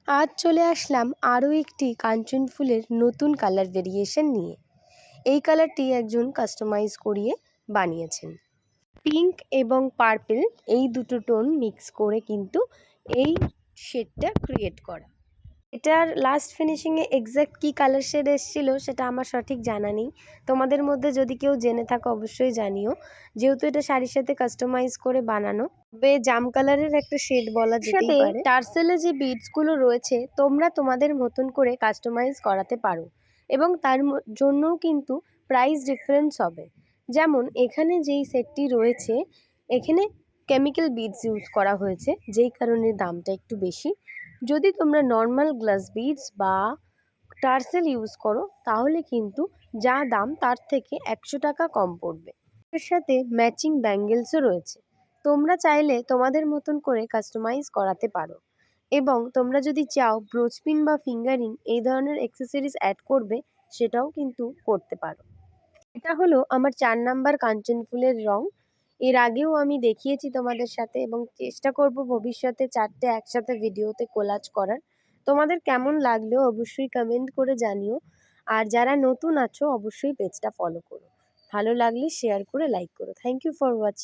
আজ চলে আসলাম আরও একটি কাঞ্চন ফুলের নতুন কালার ভেরিয়েশন নিয়ে। এই কালারটি একজন কাস্টমাইজ করিয়ে বানিয়েছেন। পিঙ্ক এবং পার্পল এই দুটো টোন মিক্স করে কিন্তু এই শেডটা ক্রিয়েট করা। এটার লাস্ট ফিনিশিংয়ে এক্স্যাক্ট কী কালার শেড এসেছিলো সেটা আমার সঠিক জানা নেই। তোমাদের মধ্যে যদি কেউ জেনে থাকো অবশ্যই জানিও। যেহেতু এটা শাড়ির সাথে কাস্টমাইজ করে বানানো, তবে জাম কালারের একটা শেড বলা যেতেই পারে। টার্সেলে যে বিডসগুলো রয়েছে তোমরা তোমাদের মতন করে কাস্টমাইজ করাতে পারো এবং তার জন্যও কিন্তু প্রাইস ডিফারেন্স হবে। যেমন এখানে যেই সেটটি রয়েছে এখানে কেমিক্যাল বিডস ইউজ করা হয়েছে, যেই কারণে দামটা একটু বেশি। যদি তোমরা নর্মাল গ্লাস বিডস বা টার্সেল ইউজ করো তাহলে কিন্তু যা দাম তার থেকে 100 টাকা কম পড়বে। এর সাথে ম্যাচিং ব্যাঙ্গেলসও রয়েছে। তোমরা চাইলে তোমাদের মতন করে কাস্টমাইজ করাতে পারো এবং তোমরা যদি চাও ব্রোচপিন বা ফিঙ্গারিং এই ধরনের অ্যাক্সেসরিজ অ্যাড করবে সেটাও কিন্তু করতে পারো। এটা হলো আমার 4 নাম্বার কাঞ্চন ফুলের রং। এর আগেও আমি দেখিয়েছি তোমাদের সাথে এবং চেষ্টা করব ভবিষ্যতে 4টে একসাথে ভিডিওতে কোলাজ করার। তোমাদের কেমন লাগলো অবশ্যই কমেন্ট করে জানিও। আর যারা নতুন আছো অবশ্যই পেজটা ফলো করো। ভালো লাগলে শেয়ার করে লাইক করো। Thank you for watching.